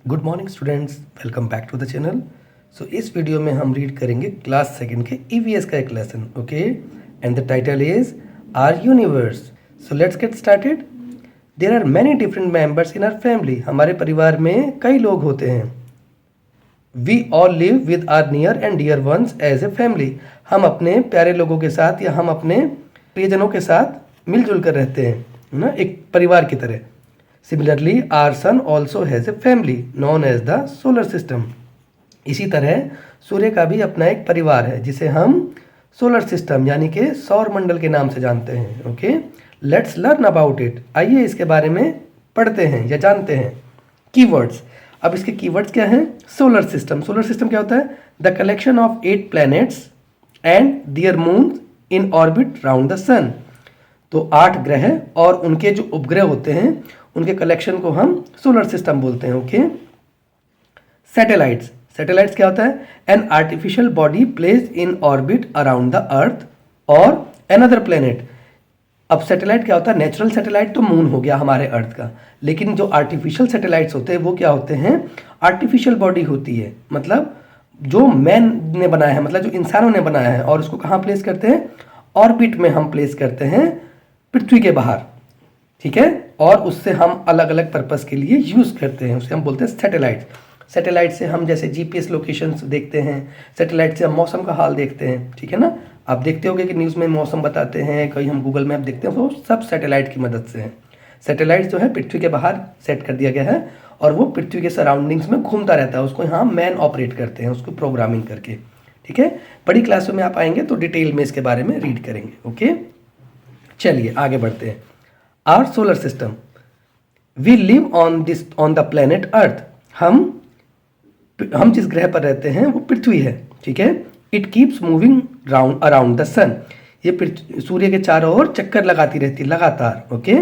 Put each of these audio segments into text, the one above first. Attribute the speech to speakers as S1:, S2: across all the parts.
S1: Good morning students, welcome back to the channel. इस video में हम रीड करेंगे क्लास सेकंड के ईवीएस का एक lesson, okay. And the title is our universe. So let's get started. There are many different members in our family. हमारे परिवार में कई लोग होते हैं। We all live with our near and dear ones as a family. हम अपने प्यारे लोगों के साथ या हम अपने प्रियजनों के साथ मिलजुल कर रहते हैं ना, एक परिवार की तरह। Similarly, our sun also has a family known as the solar system. इसी तरह सूर्य का भी अपना एक परिवार है जिसे हम सोलर सिस्टम यानी कि सौर मंडल के नाम से जानते हैं, okay. Let's learn about it. आइए इसके बारे में पढ़ते हैं या जानते हैं। कीवर्ड्स। अब इसके कीवर्ड्स क्या हैं? Solar system. सोलर सिस्टम क्या होता है? The collection of 8 planets and their moons in orbit round the sun. तो 8 ग्रह और उनके जो उपग्रह होते हैं उनके कलेक्शन को हम सोलर सिस्टम बोलते हैं, ओके। सैटेलाइट्स। सैटेलाइट्स क्या होता है? An artificial body placed in orbit around the earth और अनदर प्लेनेट। अब सैटेलाइट क्या होता है? नेचुरल सैटेलाइट तो मून हो गया हमारे अर्थ का, लेकिन जो आर्टिफिशियल सैटेलाइट्स होते हैं वो क्या होते हैं? आर्टिफिशियल बॉडी होती है, मतलब जो मैन ने बनाया है, मतलब जो इंसानों ने बनाया है, और उसको कहाँ प्लेस करते हैं? ऑर्बिट में हम प्लेस करते हैं, पृथ्वी के बाहर, ठीक है। और उससे हम अलग अलग पर्पस के लिए यूज़ करते हैं, उसे हम बोलते हैं सैटेलाइट। सैटेलाइट से हम जैसे जीपीएस लोकेशंस देखते हैं, सैटेलाइट से हम मौसम का हाल देखते हैं, ठीक है ना। आप देखते होंगे कि न्यूज़ में मौसम बताते हैं, कहीं हम गूगल मैप देखते हैं, वो सब सैटेलाइट की मदद से है। सैटेलाइट जो है पृथ्वी के बाहर सेट कर दिया गया है और वो पृथ्वी के सराउंडिंग्स में घूमता रहता है। उसको यहाँ मैन ऑपरेट करते हैं, उसको प्रोग्रामिंग करके, ठीक है। बड़ी क्लासों में आप आएंगे तो डिटेल में इसके बारे में रीड करेंगे, ओके। चलिए आगे बढ़ते हैं। Our solar system. We live on the planet earth. हम जिस ग्रह पर रहते हैं वो पृथ्वी है, ठीक है। It keeps moving round around the sun. ये सूर्य के चारों ओर चक्कर लगाती रहती लगातार, okay.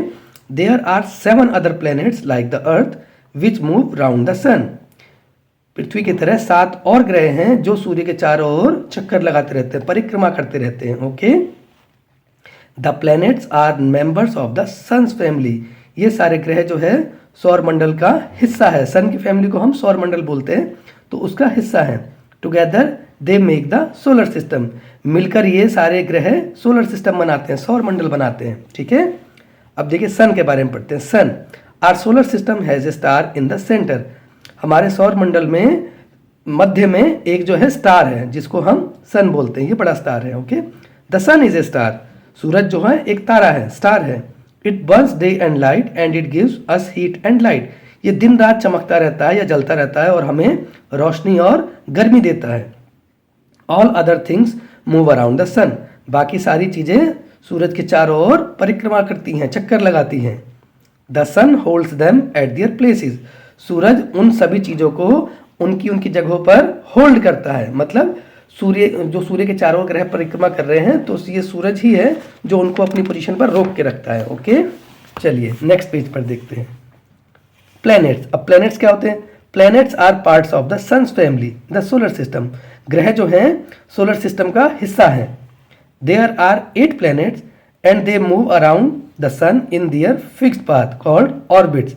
S1: There are 7 other planets like the earth which move round the sun. पृथ्वी की तरह 7 और ग्रह हैं जो सूर्य के चारों ओर चक्कर लगाते रहते हैं, परिक्रमा करते रहते हैं, okay. The planets are members of the sun's family. ये सारे ग्रह जो है सौर मंडल का हिस्सा है। सन की फैमिली को हम सौर मंडल बोलते हैं, तो उसका हिस्सा है। Together they make the solar system. मिलकर ये सारे ग्रह सोलर सिस्टम बनाते हैं, सौर मंडल बनाते हैं, ठीक है। अब देखिए सन के बारे में पढ़ते हैं। Sun. Our solar system has a star in the centre. हमारे सौर मंडल में मध्य में एक जो है स्टार है जिसको हम सन बोलते हैं, ये बड़ा स्टार है, okay. The sun is a star. सूरज जो है एक तारा है, स्टार है। It burns day and light and it gives us heat and light. ये दिन रात चमकता रहता है या जलता रहता है और हमें रोशनी और गर्मी देता है। All other things move around the sun. बाकी सारी चीजें सूरज के चारों ओर परिक्रमा करती हैं, चक्कर लगाती हैं। The sun holds them at their places. सूरज उन सभी चीजों को उनकी जगहों पर होल्ड करता है, मतलब सूर्य के चारों ग्रह परिक्रमा कर रहे हैं तो ये सूरज ही है जो उनको अपनी पोजीशन पर रोक के रखता है, ओके। चलिए नेक्स्ट पेज पर देखते हैं। प्लैनेट्स। अब प्लैनेट्स क्या होते हैं? Planets are parts of the sun's family the solar system. ग्रह जो हैं सोलर सिस्टम का हिस्सा है। There are 8 planets and they move around the sun in their fixed path called orbits.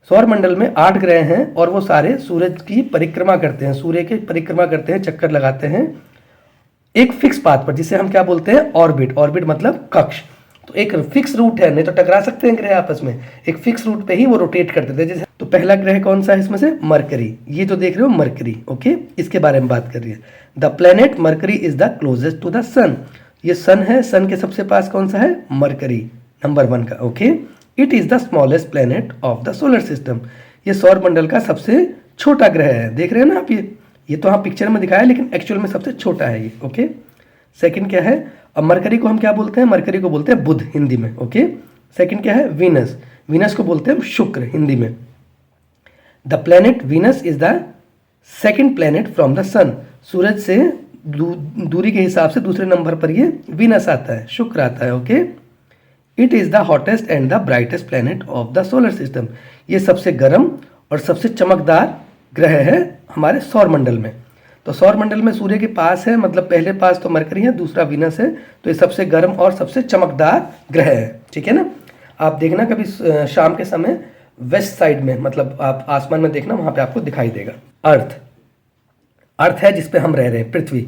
S1: सौर मंडल में 8 ग्रह हैं और वो सारे सूरज की परिक्रमा करते हैं, सूर्य की परिक्रमा करते हैं, चक्कर लगाते हैं एक फिक्स पाथ पर, जिसे हम क्या बोलते हैं? ऑर्बिट। ऑर्बिट मतलब कक्ष। तो एक फिक्स रूट है, नहीं तो टकरा सकते हैं ग्रह आपस में। एक फिक्स रूट पे ही वो रोटेट करते थे। जैसे तो पहला ग्रह कौन सा है इसमें से? मरकरी। ये जो देख रहे हो मरकरी, ओके, इसके बारे में बात कर रही है। The planet Mercury is the closest to the sun. ये सन है, सन के सबसे पास कौन सा है? मरकरी, नंबर 1 का, okay. It is the smallest planet of the solar system. ये सौर मंडल का सबसे छोटा ग्रह है। देख रहे हैं ना आप? ये तो हाँ पिक्चर में दिखाया है, लेकिन एक्चुअल में सबसे छोटा है ये, ओके। सेकंड क्या है? अब मरकरी को हम क्या बोलते हैं? मरकरी को बोलते हैं बुध हिंदी में, ओके। सेकंड क्या है? वीनस। वीनस को बोलते हैं शुक्र हिंदी में। The planet Venus is the second planet from the sun. सूरज से दूरी के हिसाब से दूसरे नंबर पर ये वीनस आता है, शुक्र आता है, okay. It is the hottest and the brightest planet of the solar system. ये सबसे गर्म और सबसे चमकदार ग्रह है हमारे सौर मंडल में। तो सौर मंडल में सूर्य के पास है, मतलब पहले पास तो मरकरी है, दूसरा वीनस है, तो ये सबसे गर्म और सबसे चमकदार ग्रह है, ठीक है ना। आप देखना कभी शाम के समय वेस्ट साइड में, मतलब आप आसमान में देखना वहां पे आपको दिखाई देगा। अर्थ, अर्थ है जिसपे हम रह रहे हैं, पृथ्वी।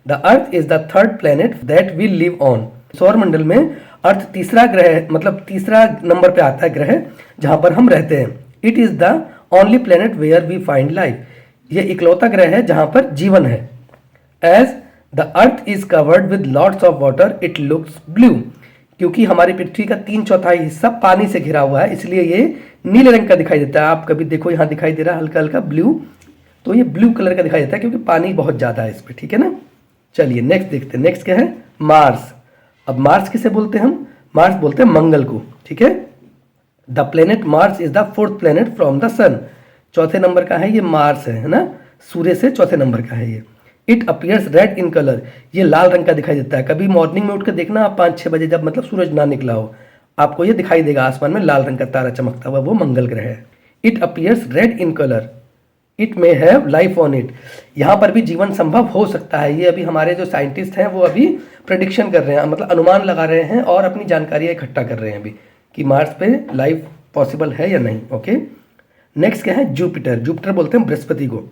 S1: The earth is the third planet that we live on. सौरमंडल में अर्थ तीसरा ग्रह, मतलब तीसरा नंबर पे आता है ग्रह जहां पर हम रहते हैं। It is the only planet where we find life. ये इकलौता ग्रह है जहां पर जीवन है। As the earth is covered with lots of water it looks blue. क्योंकि हमारी पृथ्वी का 3/4 हिस्सा पानी से घिरा हुआ है, इसलिए ये नीले रंग का दिखाई देता है। आप कभी देखो यहाँ दिखाई दे रहा है हल्का हल्का ब्लू, तो ये ब्लू कलर का दिखाई देता है क्योंकि पानी बहुत ज़्यादा है इस पर, ठीक है ना। चलिए नेक्स्ट देखते हैं। नेक्स्ट क्या है? मार्स। अब मार्स किसे बोलते हैं हम? मार्स बोलते हैं मंगल को, ठीक है। The planet Mars is the fourth planet from the sun. चौथे नंबर का है ये मार्स है ना, सूर्य से चौथे नंबर का है ये। It appears red in colour. ये लाल रंग का दिखाई देता है। कभी मॉर्निंग में उठ कर देखना आप 5-6 बजे, जब मतलब सूरज ना निकला हो, आपको ये दिखाई देगा आसमान में लाल रंग का तारा चमकता हुआ, वो मंगल ग्रह है। It appears red in colour. It may have life on it. यहाँ पर भी जीवन संभव हो सकता है। ये अभी हमारे जो साइंटिस्ट हैं वो अभी प्रेडिक्शन कर रहे हैं, मतलब अनुमान लगा रहे हैं और अपनी जानकारियाँ इकट्ठा कर रहे हैं अभी कि मार्स पे लाइफ पॉसिबल है या नहीं। ओके, नेक्स्ट क्या है? जुपिटर। जुपिटर बोलते हैं बृहस्पति को।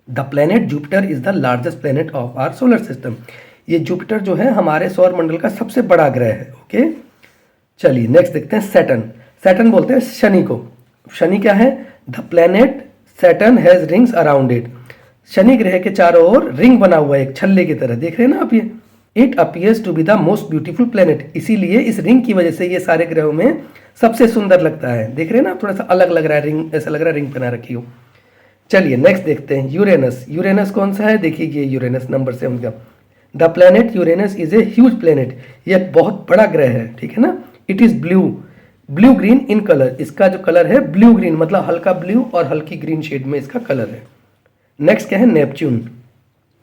S1: The planet Jupiter is the largest planet of our solar system. ये जुपिटर जो है हमारे सौर मंडल का सबसे बड़ा ग्रह है। ओके, चलिए नेक्स्ट देखते हैं सैटर्न। सैटर्न बोलते हैं शनि को। शनि क्या है? The planet Saturn has rings around it. Shani ग्रह के चारों ओर रिंग बना हुआ है एक छल्ले की तरह, देख रहे हैं ना आप ये। It appears to be the most beautiful planet. इसीलिए इस रिंग की वजह से ये सारे ग्रहों में सबसे सुंदर लगता है। देख रहे हैं ना, थोड़ा सा अलग लग रहा है, रिंग ऐसा लग रहा है रिंग बना रखी हो। चलिए नेक्स्ट देखते हैं यूरेनस। यूरेनस कौन सा है? देखिए ये यूरेनस नंबर 7 का। The planet Uranus is a huge planet. ये बहुत बड़ा ग्रह है, ठीक है ना। It is blue green in colour. इसका जो कलर है ब्लू ग्रीन, मतलब हल्का ब्लू और हल्की ग्रीन शेड में इसका कलर है। नेक्स्ट क्या है? Neptune.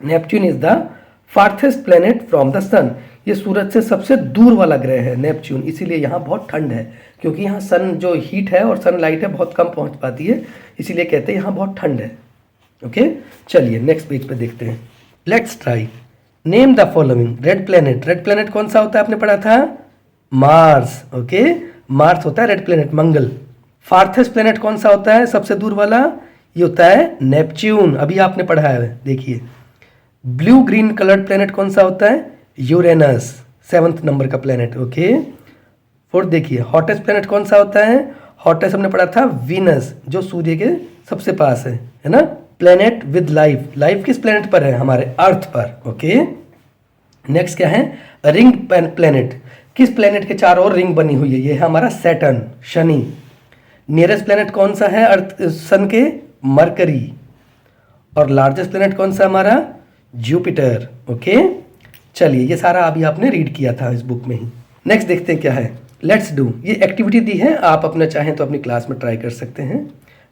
S1: Neptune is the farthest planet from the sun. ये सूरज से सबसे दूर वाला ग्रह है नेपच्यून, इसीलिए यहाँ बहुत ठंड है, क्योंकि यहाँ सन जो हीट है और सनलाइट है बहुत कम पहुँच पाती है, इसीलिए कहते हैं यहाँ बहुत ठंड है। ओके, चलिए नेक्स्ट पेज पे देखते हैं। Let's try name the following red planet. Red planet कौन सा होता है? आपने पढ़ा था मार्स। ओके, मार्स होता है रेड प्लेनेट, मंगल। फार्थेस्ट प्लेनेट कौन सा होता है? सबसे दूर वाला, ये होता है नेपच्यून, अभी आपने पढ़ा है, देखिए। ब्लू ग्रीन कलर्ड प्लेनेट कौन सा होता है? यूरेनस, 7th नंबर का प्लेनेट। ओके, फोर्थ देखिए, हॉटेस्ट प्लेनेट कौन सा होता है? हॉटेस्ट हमने पढ़ा था वीनस, जो सूर्य के सबसे पास है ना। Planet with life. लाइफ किस प्लेनेट पर है? हमारे अर्थ पर। ओके, नेक्स्ट क्या है? Ring planet. किस प्लेनेट के चारों ओर रिंग बनी हुई है? ये है हमारा सैटर्न, शनि। नियरेस्ट प्लेनेट कौन सा है अर्थ सन के? मरकरी। और लार्जेस्ट प्लेनेट कौन सा हमारा? जुपिटर। ओके, चलिए ये सारा अभी आपने रीड किया था इस बुक में ही। नेक्स्ट देखते हैं क्या है। Let's do. ये एक्टिविटी दी है, आप अपना चाहें तो अपनी क्लास में ट्राई कर सकते हैं।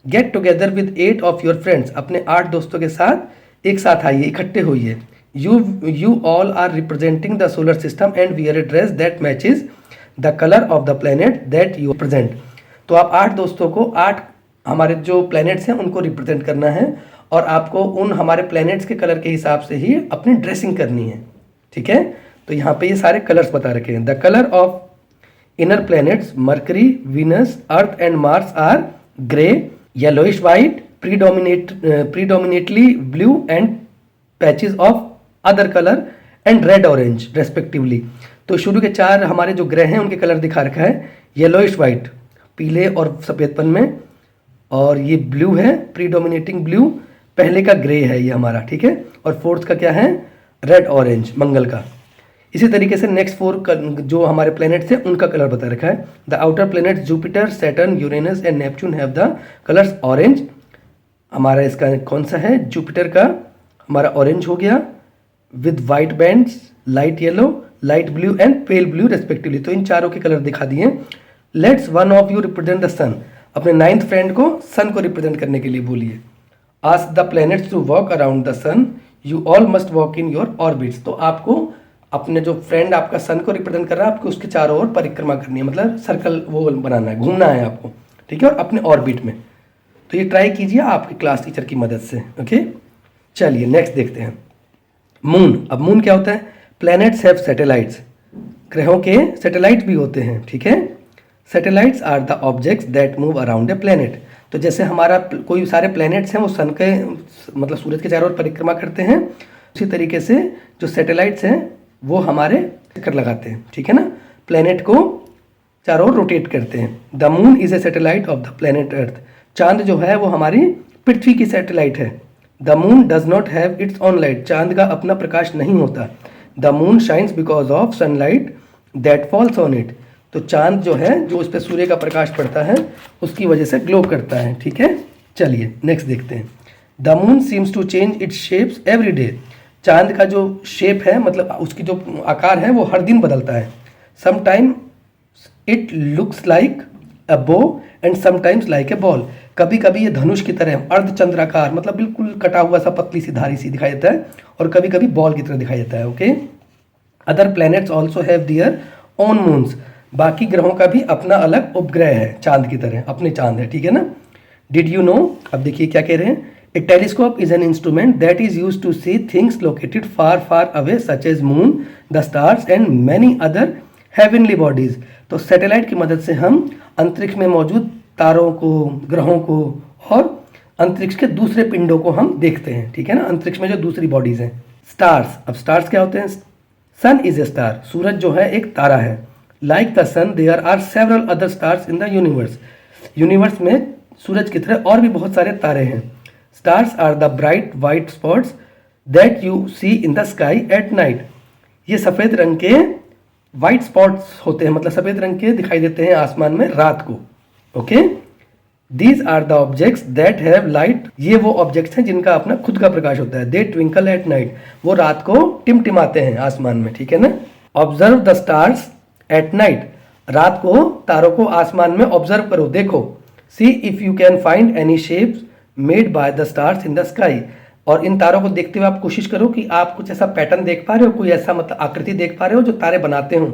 S1: Get together with 8 of your friends. अपने 8 दोस्तों के साथ एक साथ आइए, इकट्ठे होइए। You all are representing the solar system and wear a dress that matches the color of the planet that you represent। तो आप 8 दोस्तों को 8 हमारे जो प्लैनेट्स हैं उनको रिप्रेजेंट करना है, और आपको उन हमारे प्लैनेट्स के कलर के हिसाब से ही अपनी ड्रेसिंग करनी है, ठीक है। तो यहाँ पे ये सारे कलर्स बता रखे हैं। The colour of inner planets Mercury, Venus, Earth and Mars are grey, yellowish white, predominantly blue and patches of other colour and red orange respectively. तो शुरू के 4 हमारे जो ग्रह हैं उनके कलर दिखा रखा है, येलोइश वाइट, पीले और सफ़ेदपन में, और ये ब्लू है, प्रीडोमिनेटिंग ब्लू, पहले का ग्रे है ये हमारा, ठीक है। और फोर्थ का क्या है? रेड ऑरेंज, मंगल का। इसी तरीके से नेक्स्ट 4 जो हमारे प्लैनेट्स हैं उनका कलर बता रखा है। The outer planet Jupiter, Saturn, Uranus and Neptune have the colours orange. हमारा इसका कौन सा है? जुपिटर का हमारा ऑरेंज हो गया, with white bands, light yellow, light blue and pale blue respectively. तो इन चारों के कलर दिखा दिए। Let's one of you represent the sun. अपने 9th फ्रेंड को सन को रिप्रेजेंट करने के लिए बोलिए। Ask the planets to walk around the sun, you all must walk in your orbits. तो आपको अपने जो फ्रेंड आपका सन को रिप्रेजेंट कर रहा है, आपको उसके चारों ओर परिक्रमा करनी है, मतलब सर्कल वो बनाना है, घूमना है आपको, ठीक है, और अपने ऑर्बिट में। तो ये ट्राई कीजिए आपकी क्लास टीचर की मदद से। ओके, चलिए नेक्स्ट देखते हैं। मून। अब मून क्या होता है? Planets have satellites. ग्रहों के सैटेलाइट भी होते हैं, ठीक है। Satellites are the objects that move around a planet. तो जैसे हमारा कोई सारे प्लैनेट्स हैं वो सन के मतलब सूरज के चारों ओर परिक्रमा करते हैं, उसी तरीके से जो सैटेलाइट्स हैं वो हमारे चक्कर लगाते हैं, ठीक है ना, प्लैनेट को चारों ओर रोटेट करते हैं। The moon is a satellite of the planet earth. चांद जो है वो हमारी पृथ्वी की सैटेलाइट है। The moon does not have its own light. चांद का अपना प्रकाश नहीं होता। The moon shines because of sunlight that falls on it. तो चांद जो है, जो उस पर सूर्य का प्रकाश पड़ता है, उसकी वजह से ग्लो करता है, ठीक है। चलिए नेक्स्ट देखते हैं। The moon seems to change its shapes every day. चांद का जो शेप है, मतलब उसकी जो आकार है, वो हर दिन बदलता है। Sometime it looks like a bow and sometimes like a ball. कभी कभी ये धनुष की तरह अर्धचंद्राकार, मतलब बिल्कुल कटा हुआ सा पतली सी धारी सी दिखाई देता है, और कभी कभी बॉल की तरह दिखाई देता है, okay. Other planets also have their own moons. बाकी ग्रहों का भी अपना अलग उपग्रह है, चांद की तरह अपने चांद है, ठीक है ना। डिड यू नो, अब देखिए क्या कह रहे हैं। A telescope is an instrument that is use to see things located far far away such as moon, the stars and many other heavenly bodies. तो सैटेलाइट की मदद से हम अंतरिक्ष में मौजूद तारों को, ग्रहों को और अंतरिक्ष के दूसरे पिंडों को हम देखते हैं, ठीक है ना, अंतरिक्ष में जो दूसरी बॉडीज हैं। स्टार्स, अब स्टार्स क्या होते हैं। सन इज ए स्टार। सूरज जो है एक तारा है। Like the sun there are several other stars in the universe. Universe में सूरज की तरह और भी बहुत सारे तारे हैं। Stars are the bright white spots that you see in the sky at night. ये सफ़ेद रंग के वाइट स्पॉट्स होते हैं, मतलब सफ़ेद रंग के दिखाई देते हैं आसमान में रात को, okay. These are the objects that have light. ये वो ऑब्जेक्ट्स हैं जिनका अपना खुद का प्रकाश होता है। दे ट्विंकल एट नाइट। वो रात को टिमटिमाते हैं आसमान में, ठीक है ना। Observe the stars at night. रात को तारों को आसमान में ऑब्जर्व करो, देखो। See if you can find any shapes made by the stars in the sky. और इन तारों को देखते हुए आप कोशिश करो कि आप कुछ ऐसा पैटर्न देख पा रहे हो, कोई ऐसा मतलब आकृति देख पा रहे हो जो तारे बनाते हो।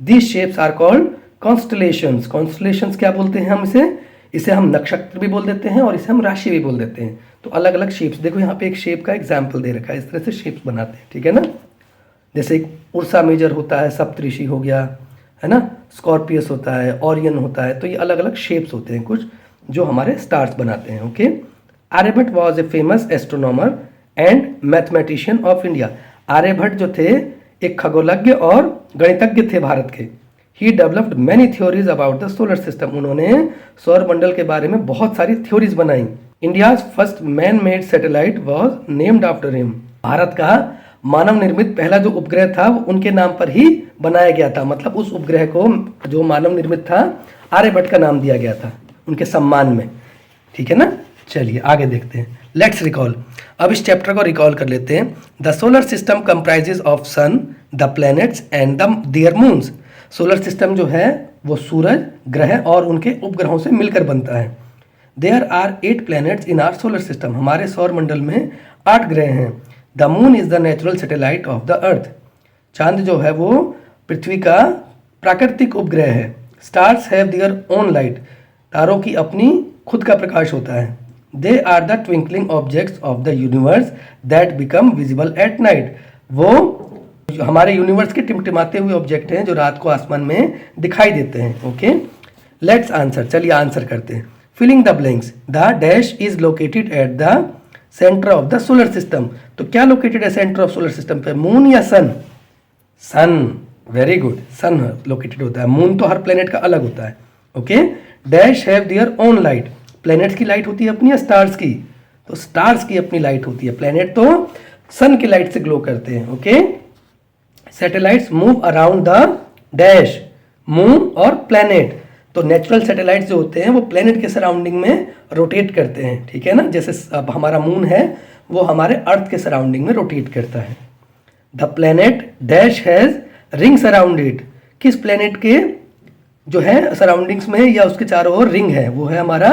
S1: These shapes are called constellations. Constellations क्या बोलते हैं हम इसे हम नक्षत्र भी बोल देते हैं और इसे हम राशि भी बोल देते हैं। तो अलग अलग शेप्स, देखो यहाँ पे एक शेप का एग्जाम्पल दे रखा है, इस तरह से शेप्स बनाते हैं, ठीक है ना। जैसे एक उर्सा मेजर होता है, सप्तऋषि हो गया, है ना, स्कॉर्पियस होता है, ओरियन होता है। तो ये अलग अलग शेप्स होते हैं कुछ जो हमारे स्टार्स बनाते हैं, okay. Aryabhata was a famous astronomer and mathematician of India. Aryabhata जो थे एक खगोलज्ञ और गणितज्ञ थे भारत के। He developed many theories about the solar system. उन्होंने सौर मंडल के बारे में बहुत सारी थ्योरीज बनाई। India's first man made satellite was named after him. Bharat का मानव निर्मित पहला जो उपग्रह था वो उनके नाम पर ही बनाया गया था। मतलब उस उपग्रह को जो मानव निर्मित था, आर्यभट्ट का नाम दिया गया था उनके सम्मान में, ठीक है ना। चलिए आगे देखते हैं। Let's recall. अब इस चैप्टर को रिकॉल कर लेते हैं। The solar system comprises of sun, the planets and the their moons. Solar system जो है वो सूरज, ग्रह और उनके उपग्रहों से मिलकर बनता है। There are 8 planets in our solar system. हमारे सौर मंडल में 8 ग्रह हैं। The moon is the natural satellite of the earth. चांद जो है वो पृथ्वी का प्राकृतिक उपग्रह है। Stars have their own light. तारों की अपनी खुद का प्रकाश होता है। They are the twinkling objects of the universe that become visible at night. वो हमारे यूनिवर्स के टिमटिमाते हुए ऑब्जेक्ट हैं जो रात को आसमान में दिखाई देते हैं, ओके। Let's answer. चलिए आंसर करते हैं। Filling the blanks. The dash is located at the centre of the solar system. तो क्या लोकेटेड है सेंटर ऑफ सोलर सिस्टम पे, मून या sun? Sun, very good, sun located होता है। मून तो हर प्लेनेट का अलग होता है, okay. Dash have their own light. Planets की लाइट होती है अपनी या स्टार्स की? तो स्टार्स की अपनी लाइट होती है। प्लेनेट तो सन की लाइट से ग्लो करते हैं, okay. Satellites move around the dash, moon और प्लेनेट। तो नेचुरल सैटेलाइट्स जो होते हैं वो प्लेनेट के सराउंडिंग में रोटेट करते हैं, ठीक है ना। जैसे अब हमारा मून है वो हमारे अर्थ के सराउंडिंग में रोटेट करता है। The planet dash has rings around it. किस प्लेनेट के जो है सराउंडिंग्स में या उसके चारों ओर रिंग है, वो है हमारा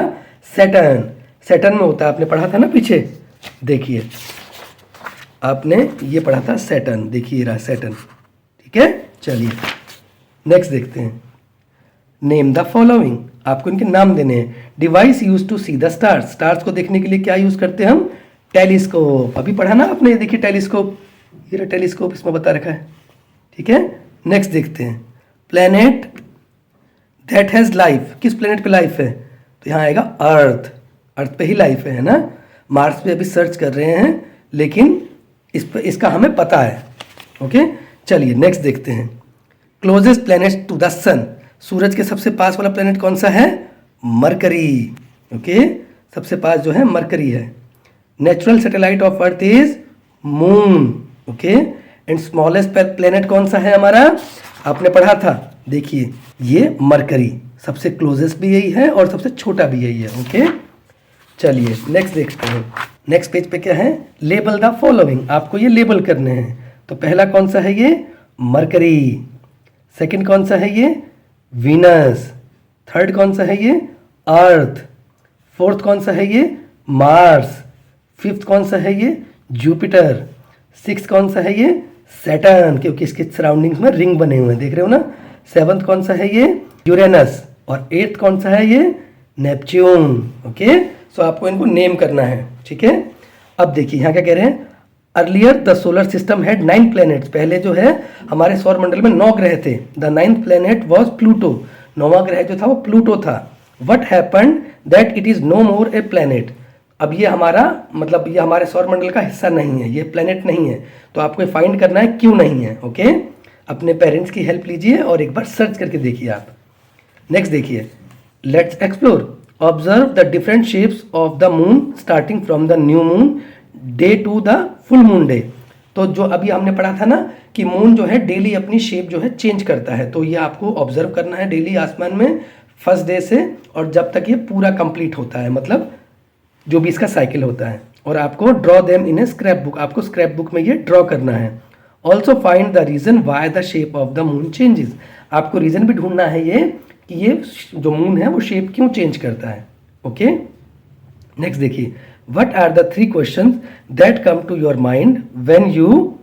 S1: सैटर्न। सैटर्न में होता है, आपने पढ़ा था ना पीछे, देखिए आपने ये पढ़ा था सैटर्न, देखिए रहा सैटर्न, ठीक है। चलिए नेक्स्ट देखते हैं। Name the following. आपको इनके नाम देने हैं। Device use to see the stars. Stars को देखने के लिए क्या यूज करते हैं हम? टेलीस्कोप। अभी पढ़ा ना आपने, देखिए टेलीस्कोप, ये रहा टेलीस्कोप, इसमें बता रखा है, ठीक है। नेक्स्ट देखते हैं। प्लेनेट दैट हैज़ लाइफ, किस प्लेनेट पे लाइफ है? तो यहाँ आएगा अर्थ, अर्थ पे ही लाइफ है ना। मार्स पे अभी सर्च कर रहे हैं, लेकिन इसका हमें पता है। ओके, चलिए नेक्स्ट देखते हैं। Closest planet to the sun, सूरज के सबसे पास वाला प्लेनेट कौन सा है? मरकरी। ओके, सबसे पास जो है मरकरी है। Natural satellite of earth is moon. Okay, and smallest planet कौन सा है हमारा? आपने पढ़ा था, देखिए ये मरकरी, सबसे क्लोजेस्ट भी यही है और सबसे छोटा भी यही है। ओके, चलिए नेक्स्ट देखते हैं। नेक्स्ट पेज पे क्या है? लेबल द फॉलोइंग, आपको ये लेबल करने हैं। तो पहला कौन सा है? ये मरकरी। सेकंड कौन सा है? ये वीनस। थर्ड कौन सा है? ये अर्थ। फोर्थ कौन सा है? ये मार्स। फिफ्थ कौन सा है? ये जुपिटर। सिक्स कौन सा है? ये सैटर्न, क्योंकि इसके सराउंडिंग्स में रिंग बने हुए हैं, देख रहे हो ना। सेवंथ कौन सा है? ये यूरेनस। और एट्थ कौन सा है? ये नेपच्यून। ओके, सो आपको इनको नेम करना है, ठीक है। अब देखिए यहाँ क्या कह रहे हैं? Earlier the solar system had 9 planets, पहले जो है हमारे सौर मंडल में 9 ग्रह थे। The 9th planet was Pluto, 9वां ग्रह जो था वो प्लूटो था। What happened that it is no more a planet, अब ये हमारा मतलब ये हमारे सौर मंडल का हिस्सा नहीं है, ये प्लैनेट नहीं है। तो आपको फाइंड करना है क्यों नहीं है। ओके, अपने पेरेंट्स की हेल्प लीजिए और एक बार सर्च करके देखिए आप। नेक्स्ट देखिए, let's explore, observe the different shapes of the moon starting from the new moon day to the full moon day. तो जो अभी हमने पढ़ा था ना कि मून जो है डेली अपनी शेप जो है चेंज करता है, तो ये आपको ऑब्जर्व करना है डेली आसमान में फर्स्ट डे से और जब तक ये पूरा कंप्लीट होता है, मतलब जो भी इसका साइकिल होता है। और आपको draw them in a scrapbook, आपको स्क्रैप बुक में ये ड्रॉ करना है। Also find the reason why the shape of the moon changes, आपको रीजन भी ढूंढना है ये कि ये जो मून है वो शेप क्यों चेंज करता है। ओके, नेक्स्ट देखिए, what are the 3 questions that come to your mind when you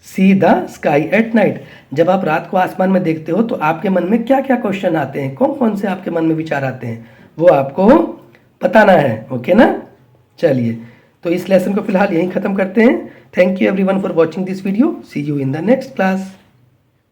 S1: see the sky at night, जब आप रात को आसमान में देखते हो तो आपके मन में क्या क्या क्वेश्चन आते हैं, कौन कौन से आपके मन में विचार आते हैं, वो आपको बताना है। ओके ना, चलिए तो इस लेसन को फिलहाल यहीं ख़त्म करते हैं। Thank you everyone for watching this video, see you in the next class.